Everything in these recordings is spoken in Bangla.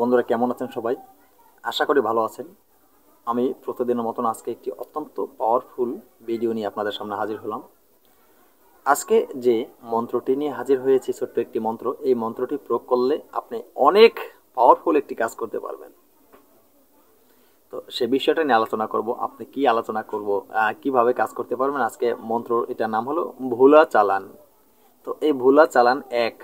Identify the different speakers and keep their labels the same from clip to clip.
Speaker 1: বন্ধুরা কেমন আছেন সবাই? আশা করি ভালো আছেন। আমি প্রতিদিনের মতন আজকে একটি অত্যন্ত পাওয়ারফুল ভিডিও নিয়ে আপনাদের সামনে হাজির হলাম। আজকে যে মন্ত্রটি নিয়ে হাজির হয়েছি, ছোট্ট একটি মন্ত্র। এই মন্ত্রটি প্রয়োগ করলে আপনি অনেক পাওয়ারফুল একটি কাজ করতে পারবেন। তো সে বিষয়টা নিয়ে আলোচনা করব। আপনি কি আলোচনা করব, কিভাবে কাজ করতে পারবেন। আজকে মন্ত্র এটার নাম হলো ভোলা চালান। তো এই ভোলা চালান এক,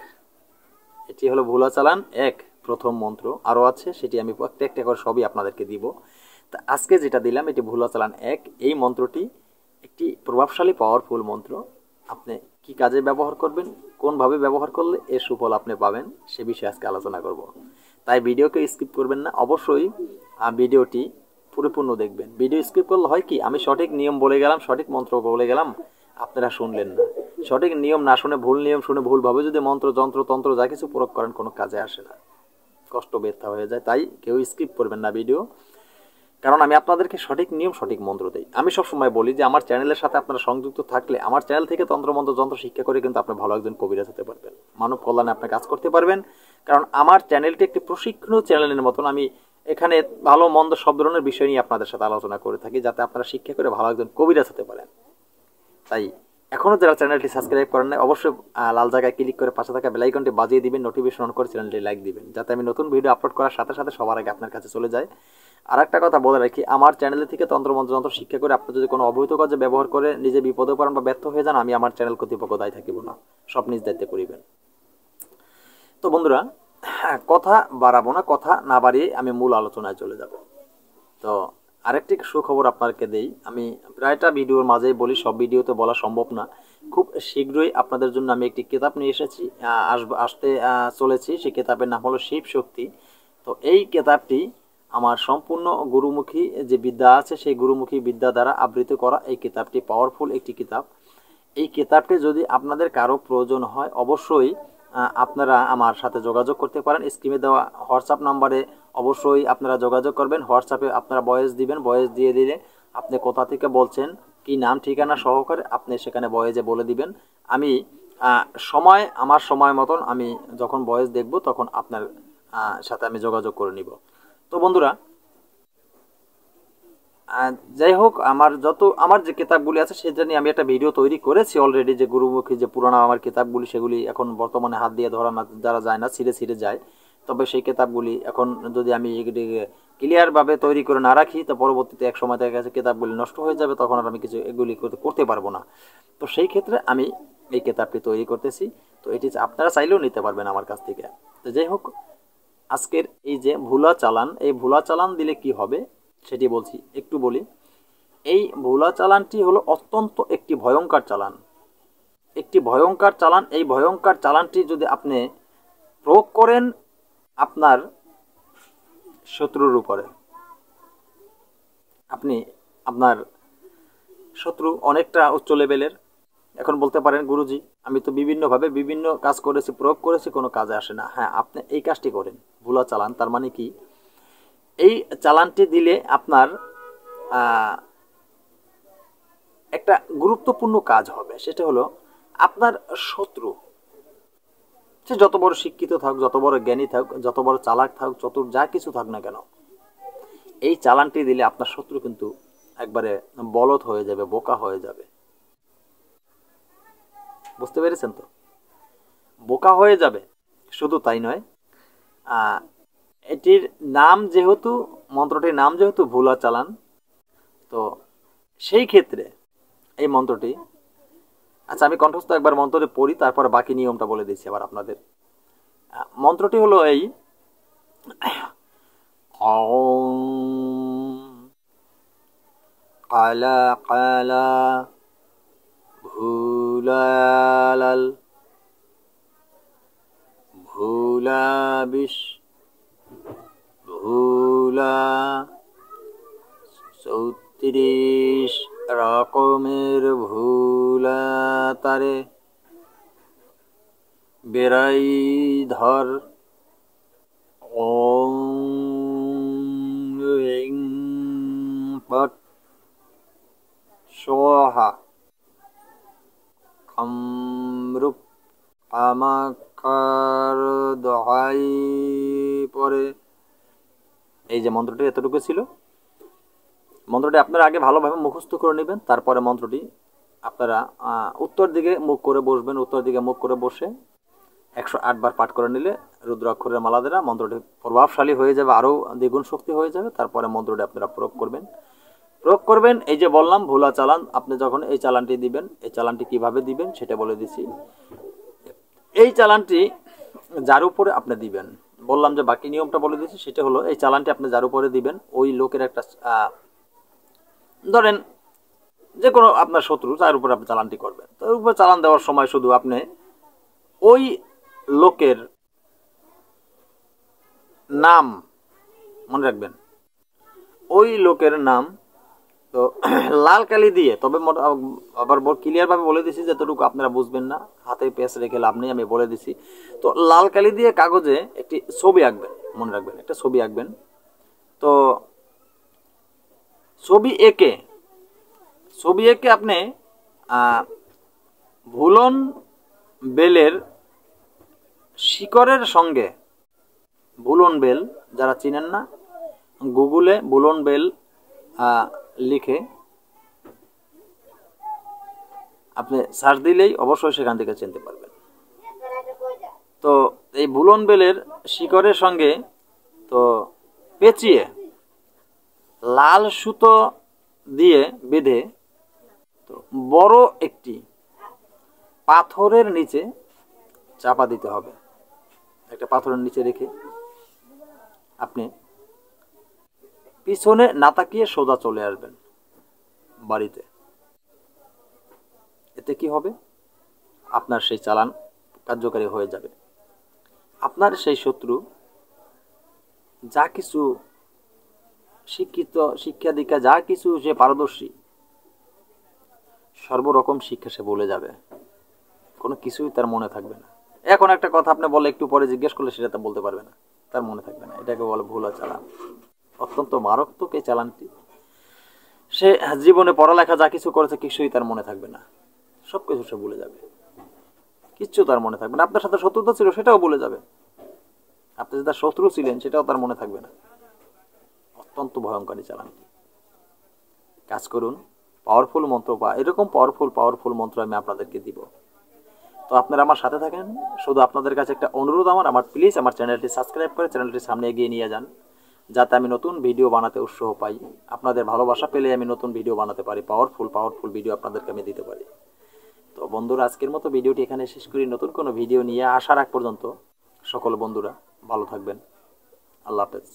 Speaker 1: এটি হলো ভোলা চালান এক, প্রথম মন্ত্র। আরও আছে, সেটি আমি প্রত্যেকটা করে সবই আপনাদেরকে দিব। তা আজকে যেটা দিলাম এটি ভোলা চালান এক। এই মন্ত্রটি একটি প্রভাবশালী পাওয়ারফুল মন্ত্র। আপনি কি কাজে ব্যবহার করবেন, কোনভাবে ব্যবহার করলে এর সুফল আপনি পাবেন, সে বিষয়ে আজকে আলোচনা করব। তাই ভিডিওকে স্কিপ করবেন না, অবশ্যই ভিডিওটি পরিপূর্ণ দেখবেন। ভিডিও স্কিপ করলে হয় কি, আমি সঠিক নিয়ম বলে গেলাম, সঠিক মন্ত্র বলে গেলাম, আপনারা শুনলেন না। সঠিক নিয়ম না শুনে ভুল নিয়ম শুনে ভুলভাবে যদি মন্ত্র যন্ত্র তন্ত্র যা কিছু প্রয়োগ করেন, কোনো কাজে আসে না, কষ্ট ব্যথা হয়ে যায়। তাই কেউ স্কিপ করবেন না ভিডিও, কারণ আমি আপনাদেরকে সঠিক নিয়ম সঠিক মন্ত্র দিই। আমি সবসময় বলি যে আমার চ্যানেলের সাথে আপনারা সংযুক্ত থাকলে আমার চ্যানেল থেকে তন্ত্রমন্ত্র যন্ত্র শিক্ষা করে কিন্তু আপনি ভালো একজন কবিরাজ হতে পারবেন, মানব কল্যাণে আপনি কাজ করতে পারবেন। কারণ আমার চ্যানেলটি একটি প্রশিক্ষণ চ্যানেলের মতন। আমি এখানে ভালো মন্দ সব ধরনের বিষয় নিয়ে আপনাদের সাথে আলোচনা করে থাকি, যাতে আপনারা শিক্ষা করে ভালো একজন কবিরাজ হতে পারেন। তাই এখনও যারা চ্যানেলটি সাবস্ক্রাইব করেন নাই, অবশ্যই লাল জায়গায় ক্লিক করে পাশে থাকা বেল আইকনটি বাজিয়ে দিবেন, নোটিফিকেশন অন করে চ্যানেলটি লাইক দিবেন, যাতে আমি নতুন ভিডিও আপলোড করার সাথে সাথে সবার আগে আপনার কাছে চলে যায়। আর একটা কথা বলে রাখি, আমার চ্যানেল থেকে তন্ত্রমন্ত্র যন্ত্র শিক্ষা করে আপনি যদি কোনো অবৈধ কাজে ব্যবহার করে নিজে বিপদে পড়েন বা ব্যর্থ হয়ে যান, আমি আমার চ্যানেল কর্তৃপক্ষ দায়ী থাকিব না, সব নিজ দায়িত্বে করিবেন। তো বন্ধুরা, কথা বাড়াবো না, কথা না বাড়িয়ে আমি মূল আলোচনায় চলে যাব। তো আরেকটি সুখবর আপনাকে দেই। আমি প্রায়টা ভিডিওর মাঝেই বলি, সব ভিডিওতে বলা সম্ভব না। খুব শীঘ্রই আপনাদের জন্য আমি একটি কিতাব নিয়ে এসেছি, আসতে চলেছি। সেই কিতাবের নাম হলো শিব শক্তি। তো এই কিতাবটি আমার সম্পূর্ণ গুরুমুখী যে বিদ্যা আছে, সেই গুরুমুখী বিদ্যা দ্বারা আবৃত করা এই কিতাবটি পাওয়ারফুল একটি কিতাব। এই কিতাবটি যদি আপনাদের কারো প্রয়োজন হয়, অবশ্যই আপনারা আমার সাথে যোগাযোগ করতে পারেন। স্ক্রিনে দেওয়া হোয়াটসঅ্যাপ নাম্বারে অবশ্যই আপনারা যোগাযোগ করবেন। হোয়াটসঅ্যাপে আপনারা ভয়েস দিবেন, ভয়েস দিয়ে দিলে আপনি কোথা থেকে বলছেন, কি নাম ঠিকানা সহকারে আপনি সেখানে ভয়েসে বলে দিবেন। আমি আমার সময় মতন আমি যখন ভয়েস দেখব, তখন আপনার সাথে আমি যোগাযোগ করে নিব। তো বন্ধুরা, যাই হোক, আমার যে কিতাবগুলি আছে সেটা নিয়ে আমি একটা ভিডিও তৈরি করেছি অলরেডি। যে গুরুমুখী যে পুরানো আমার কিতাবগুলি, সেগুলি এখন বর্তমানে হাত দিয়ে ধরা না যারা যায় না, ছিঁড়ে ছিঁড়ে যায়। তবে সেই কিতাবগুলি এখন যদি আমি ক্লিয়ারভাবে তৈরি করে না রাখি, তো পরবর্তীতে এক সময় দেখা গেছে কিতাবগুলি নষ্ট হয়ে যাবে, তখন আর আমি কিছু এগুলি করতে পারবো না। তো সেই ক্ষেত্রে আমি এই কিতাবটি তৈরি করতেছি। তো এটি আপনারা চাইলেও নিতে পারবেন আমার কাছ থেকে। তো যাই হোক, আজকের এই যে ভোলা চালান, এই ভোলা চালান দিলে কি হবে সেটি বলছি, একটু বলি। এই ভোলা চালানটি হলো অত্যন্ত একটি ভয়ঙ্কর চালান, একটি ভয়ঙ্কর চালান। এই ভয়ঙ্কর চালানটি যদি আপনি প্রয়োগ করেন আপনার শত্রুর উপরে, আপনার শত্রু অনেকটা উচ্চ লেভেলের। এখন বলতে পারেন, গুরুজি আমি তো বিভিন্নভাবে বিভিন্ন কাজ করেছি, প্রয়োগ করেছি, কোনো কাজে আসে না। হ্যাঁ, আপনি এই কাজটি করেন, ভোলা চালান। তার মানে কি, এই চালানটি দিলে আপনার একটা গুরুত্বপূর্ণ কাজ হবে। সেটা হলো, আপনার শত্রু সে যত বড় শিক্ষিত থাক, যত বড় জ্ঞানী থাক, যত বড় চালাক থাক, চতুর যা কিছু থাক না কেন, এই চালানটি দিলে আপনার শত্রু কিন্তু একবারে বলদ হয়ে যাবে, বোকা হয়ে যাবে। বুঝতে পেরেছেন তো? বোকা হয়ে যাবে। শুধু তাই নয়, এটির নাম যেহেতু, মন্ত্রটির নাম যেহেতু ভোলা চালান, তো সেই ক্ষেত্রে এই মন্ত্রটি, আচ্ছা আমি কণ্ঠস্থ একবার মন্ত্রটি পড়ি, তারপর বাকি নিয়মটা বলে দিচ্ছি আবার আপনাদের। মন্ত্রটি হলো এই, কালা কালা ভুলালাল ভুলা বিষ ভুলা ৩৪ রকমের ভুলা তারে বেড়াই ধর। ওম রিং পট সোহা কামরূপ কামাকার দহাই পরে এই যে মন্ত্রটি এতটুকু ছিল, মন্ত্রটি আপনারা আগে ভালোভাবে মুখস্থ করে নেবেন। তারপরে মন্ত্রটি আপনারা উত্তর দিকে মুখ করে বসবেন। উত্তর দিকে মুখ করে বসে 108 বার পাঠ করে নিলে রুদ্রাক্ষরের মালা দ্বারা মন্ত্রটি প্রভাবশালী হয়ে যাবে, আরও দ্বিগুণ শক্তি হয়ে যাবে। তারপরে মন্ত্রটি আপনারা প্রয়োগ করবেন। এই যে বললাম ভোলা চালান, আপনি যখন এই চালানটি দিবেন, এই চালানটি কিভাবে দিবেন সেটা বলে দিছি। এই চালানটি যার উপরে আপনি দিবেন, বললাম যে বাকি নিয়মটা বলে দিচ্ছি, সেটা হলো এই চালানটি আপনি যার উপরে দিবেন ওই লোকের একটা ধরেন যে কোনো আপনার শত্রু, যার উপরে আপনি চালানটি করবেন, তার উপরে চালান দেওয়ার সময় শুধু আপনি ওই লোকের নাম মনে রাখবেন, ওই লোকের নাম। তো লাল কালি দিয়ে, তবে আবার ক্লিয়ারভাবে বলে দিছি যতটুকু আপনারা বুঝবেন না, হাতে পেঁচ রেখে লাভ নেই, আমি বলে দিছি। তো লাল কালি দিয়ে কাগজে একটি ছবি আঁকবেন, মনে রাখবেন একটা ছবি আঁকবেন। তো ছবি এঁকে আপনি ভুলন বেলের শিকড়ের সঙ্গে, ভুলন বেল যারা চিনেন না, গুগলে ভুলন বেল লিখে আপনি সার্চ দিলেই অবশ্যই সেখান থেকে চিনতে পারবেন। তো এই ভুলন বেলের শিকড়ের সঙ্গে তো পেঁচিয়ে লাল সুতো দিয়ে বেঁধে তো বড় একটি পাথরের নিচে চাপা দিতে হবে। একটা পাথরের নিচে রেখে আপনি পিছনে না তাকিয়ে সোজা চলে আসবেন বাড়িতে। এতে কি হবে, আপনার সেই চালান কার্যকারী হয়ে যাবে। আপনার সেই শত্রু যা কিছু শিক্ষা দীক্ষা যা কিছু সে পারদর্শী, সর্বরকম শিক্ষা সে বলে যাবে, কোনো কিছুই তার মনে থাকবে না। এখন একটা কথা আপনি বলে একটু পরে জিজ্ঞেস করলে সেটা তা বলতে পারবে না, তার মনে থাকবে না। এটাকে বলে ভোলা চালান। অত্যন্ত মারাত্মক এই চালানটি। সে জীবনে পড়ালেখা যা কিছু করেছে কিছুই তার মনে থাকবে না, সব কিছু সে ভুলে যাবে, কিচ্ছু তার মনে থাকবে না। আপনার সাথে শত্রুতা ছিল সেটাও ভুলে যাবে, আপনি যে তার শত্রু ছিলেন সেটাও তার মনে থাকবে না। অত্যন্ত ভয়ঙ্করী চালানটি। কাজ করুন, পাওয়ারফুল মন্ত্র বা এরকম পাওয়ারফুল মন্ত্র আমি আপনাদেরকে দিব। তো আপনারা আমার সাথে থাকেন। শুধু আপনাদের কাছে একটা অনুরোধ আমার প্লিজ আমার চ্যানেলটি সাবস্ক্রাইব করে চ্যানেলটি সামনে এগিয়ে নিয়ে যান, যাতে আমি নতুন ভিডিও বানাতে উৎসাহ পাই। আপনাদের ভালোবাসা পেলে আমি নতুন ভিডিও বানাতে পারি, পাওয়ারফুল ভিডিও আপনাদেরকে আমি দিতে পারি। তো বন্ধুরা, আজকের মতো ভিডিওটি এখানে শেষ করি। নতুন কোনো ভিডিও নিয়ে আসার আগ পর্যন্ত সকল বন্ধুরা ভালো থাকবেন। আল্লাহ হাফেজ।